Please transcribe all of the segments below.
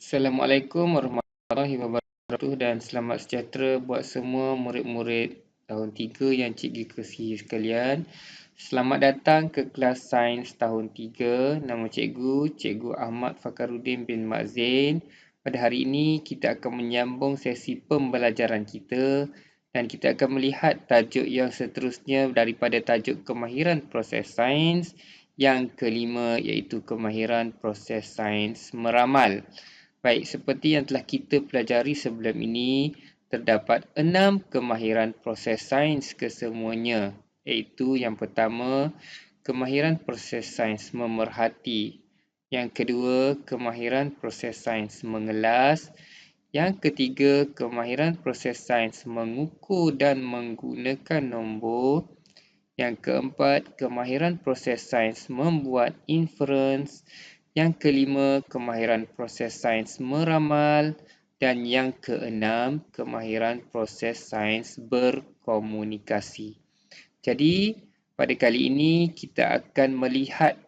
Assalamualaikum warahmatullahi wabarakatuh dan selamat sejahtera buat semua murid-murid tahun 3 yang cikgu kasihi sekalian. Selamat datang ke kelas sains tahun 3. Nama Cikgu Ahmad Fakaruddin bin Mak Zain. Pada hari ini kita akan menyambung sesi pembelajaran kita dan kita akan melihat tajuk yang seterusnya daripada tajuk kemahiran proses sains yang kelima, iaitu kemahiran proses sains meramal. Baik, seperti yang telah kita pelajari sebelum ini, terdapat 6 kemahiran proses sains kesemuanya, iaitu yang pertama, kemahiran proses sains memerhati. Yang kedua, kemahiran proses sains mengelas. Yang ketiga, kemahiran proses sains mengukur dan menggunakan nombor. Yang keempat, kemahiran proses sains membuat inference. Yang kelima, kemahiran proses sains meramal. Dan yang keenam, kemahiran proses sains berkomunikasi. Jadi, pada kali ini kita akan melihat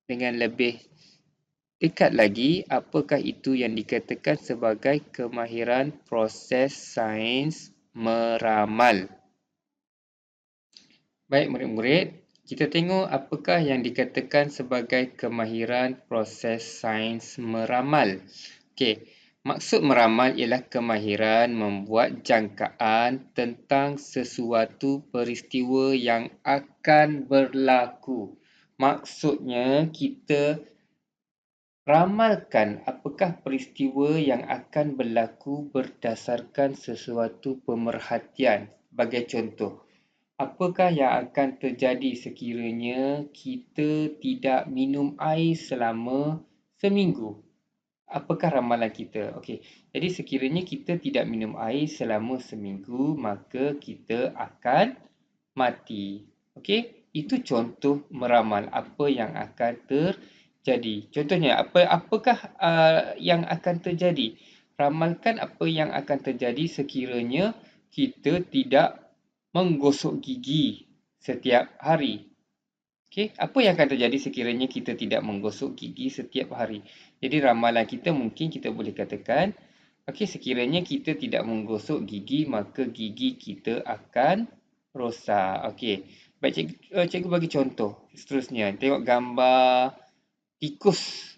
dengan lebih dekat lagi apakah itu yang dikatakan sebagai kemahiran proses sains meramal. Baik murid-murid, kita tengok apakah yang dikatakan sebagai kemahiran proses sains meramal. Okey, maksud meramal ialah kemahiran membuat jangkaan tentang sesuatu peristiwa yang akan berlaku. Maksudnya kita ramalkan apakah peristiwa yang akan berlaku berdasarkan sesuatu pemerhatian. Sebagai contoh, apakah yang akan terjadi sekiranya kita tidak minum air selama seminggu? Apakah ramalan kita? Okey, jadi sekiranya kita tidak minum air selama seminggu, maka kita akan mati. Okey, itu contoh meramal apa yang akan terjadi. Contohnya, apakah yang akan terjadi? Ramalkan apa yang akan terjadi sekiranya kita tidak menggosok gigi setiap hari. Okey, apa yang akan terjadi sekiranya kita tidak menggosok gigi setiap hari? Jadi ramalan kita mungkin kita boleh katakan, okey, sekiranya kita tidak menggosok gigi, maka gigi kita akan rosak. Okey, baik, cikgu bagi contoh seterusnya. Tengok gambar tikus.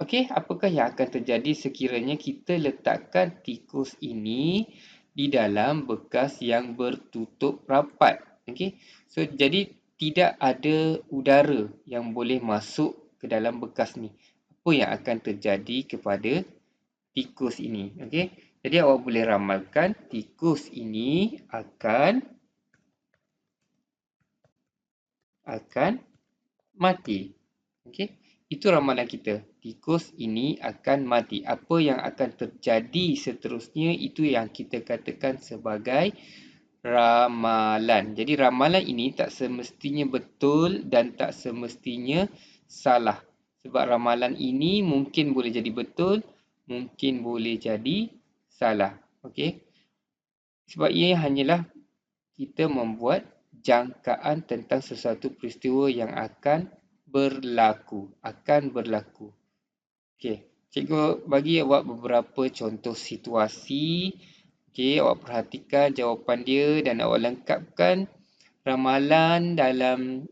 Okey, apakah yang akan terjadi sekiranya kita letakkan tikus ini di dalam bekas yang bertutup rapat? Okey, so jadi tidak ada udara yang boleh masuk ke dalam bekas ni. Apa yang akan terjadi kepada tikus ini? Okey, jadi awak boleh ramalkan tikus ini akan mati. Okey, itu ramalan kita. Tikus ini akan mati. Apa yang akan terjadi seterusnya itu yang kita katakan sebagai ramalan. Jadi ramalan ini tak semestinya betul dan tak semestinya salah. Sebab ramalan ini mungkin boleh jadi betul, mungkin boleh jadi salah. Okey. Sebab ia hanyalah kita membuat jangkaan tentang sesuatu peristiwa yang akan berlaku. Okey, cikgu bagi awak beberapa contoh situasi. Okey, awak perhatikan jawapan dia dan awak lengkapkan ramalan dalam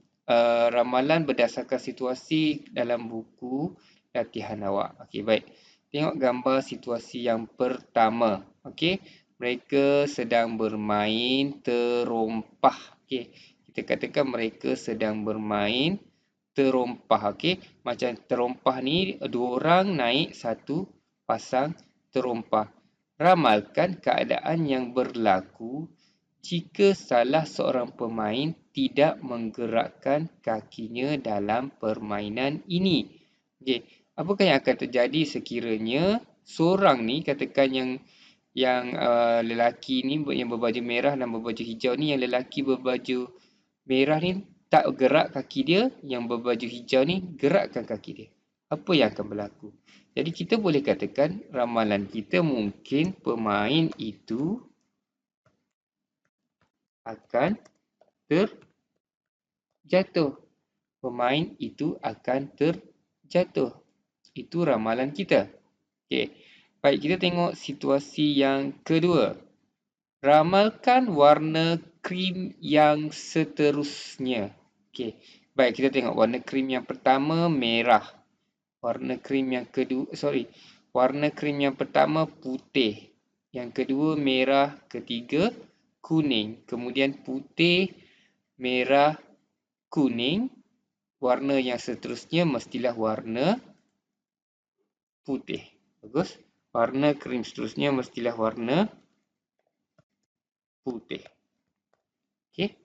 ramalan berdasarkan situasi dalam buku latihan awak. Okey, baik. Tengok gambar situasi yang pertama. Okey, mereka sedang bermain terompah. Okey, kita katakan mereka sedang bermain terompah. Okey, macam terompah ni dua orang naik satu pasang terompah. Ramalkan keadaan yang berlaku jika salah seorang pemain tidak menggerakkan kakinya dalam permainan ini. Okey, apakah yang akan terjadi sekiranya seorang ni, katakan yang lelaki ni yang berbaju merah dan berbaju hijau ni, yang lelaki berbaju merah ni tak gerak kaki dia, yang berbaju hijau ni gerakkan kaki dia. Apa yang akan berlaku? Jadi kita boleh katakan ramalan kita mungkin pemain itu akan terjatuh. Pemain itu akan terjatuh. Itu ramalan kita. Okey. Baik, kita tengok situasi yang kedua. Ramalkan warna krim yang seterusnya. Okey. Baik, kita tengok warna krim yang pertama merah. Warna krim yang kedua, warna krim yang pertama putih. Yang kedua merah, ketiga kuning. Kemudian putih, merah, kuning. Warna yang seterusnya mestilah warna putih. Bagus. Warna krim seterusnya mestilah warna putih. Okey.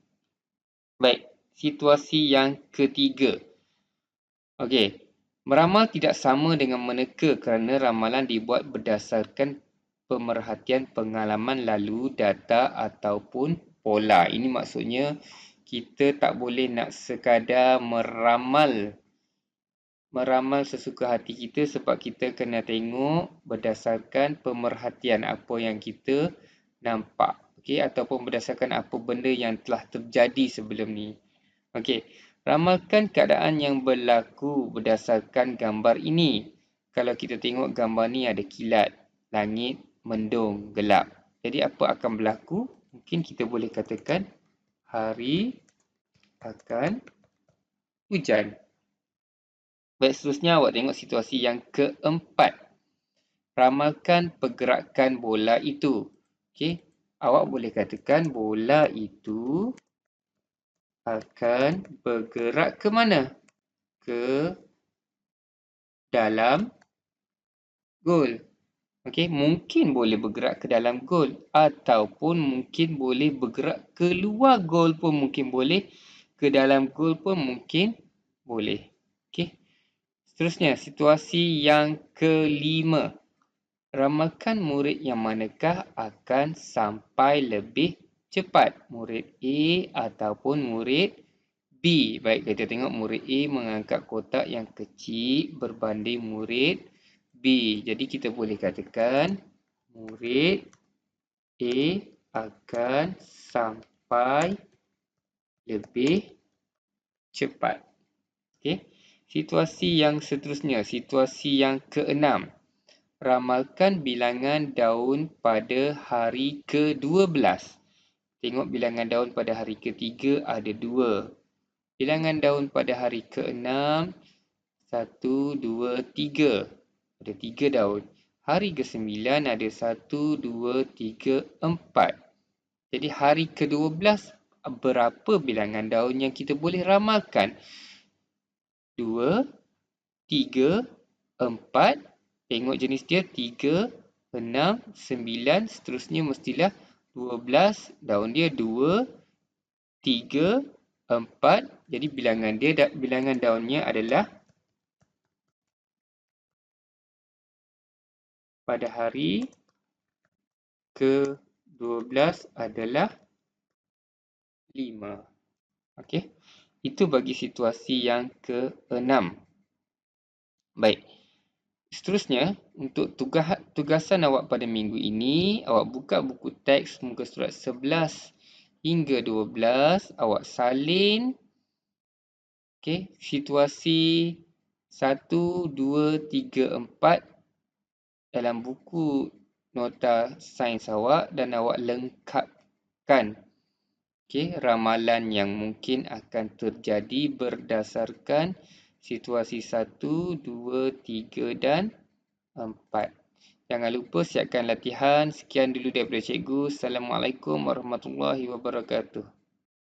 Baik, situasi yang ketiga. Okey. Meramal tidak sama dengan meneka kerana ramalan dibuat berdasarkan pemerhatian pengalaman lalu, data ataupun pola. Ini maksudnya kita tak boleh nak sekadar meramal sesuka hati kita, sebab kita kena tengok berdasarkan pemerhatian apa yang kita nampak, okey, ataupun berdasarkan apa benda yang telah terjadi sebelum ni. Okey, ramalkan keadaan yang berlaku berdasarkan gambar ini. Kalau kita tengok gambar ni ada kilat, langit mendung, gelap. Jadi apa akan berlaku? Mungkin kita boleh katakan hari akan hujan. Baik, seterusnya awak tengok situasi yang keempat. Ramalkan pergerakan bola itu. Okey, awak boleh katakan bola itu akan bergerak ke mana? Ke dalam gol. Okey, mungkin boleh bergerak ke dalam gol ataupun mungkin boleh bergerak keluar gol pun mungkin boleh, ke dalam gol pun mungkin boleh. Okey. Seterusnya, situasi yang kelima. Ramalkan murid yang manakah akan sampai lebih cepat, murid A ataupun murid B. Baik, kita tengok murid A mengangkat kotak yang kecil berbanding murid B. Jadi kita boleh katakan murid A akan sampai lebih cepat. Okey. Situasi yang seterusnya, situasi yang keenam. Ramalkan bilangan daun pada hari ke-12. Tengok bilangan daun pada hari ke-3 ada 2. Bilangan daun pada hari ke-6, 1, 2, 3. Ada 3 daun. Hari ke-9 ada 1, 2, 3, 4. Jadi hari ke-12 berapa bilangan daun yang kita boleh ramalkan? 2, 3, 4. Tengok jenis dia, 3, 6, 9. Seterusnya mestilah 12. Daun dia 2, 3, 4. Jadi bilangan daunnya adalah pada hari ke-12 adalah 5. Okey. Itu bagi situasi yang ke-6. Baik. Seterusnya, untuk tugasan awak pada minggu ini, awak buka buku teks muka surat 11 hingga 12, awak salin situasi 1, 2, 3, 4 dalam buku nota sains awak dan awak lengkapkan ramalan yang mungkin akan terjadi berdasarkan situasi 1, 2, 3 dan 4. Jangan lupa siapkan latihan. Sekian dulu daripada cikgu. Assalamualaikum warahmatullahi wabarakatuh.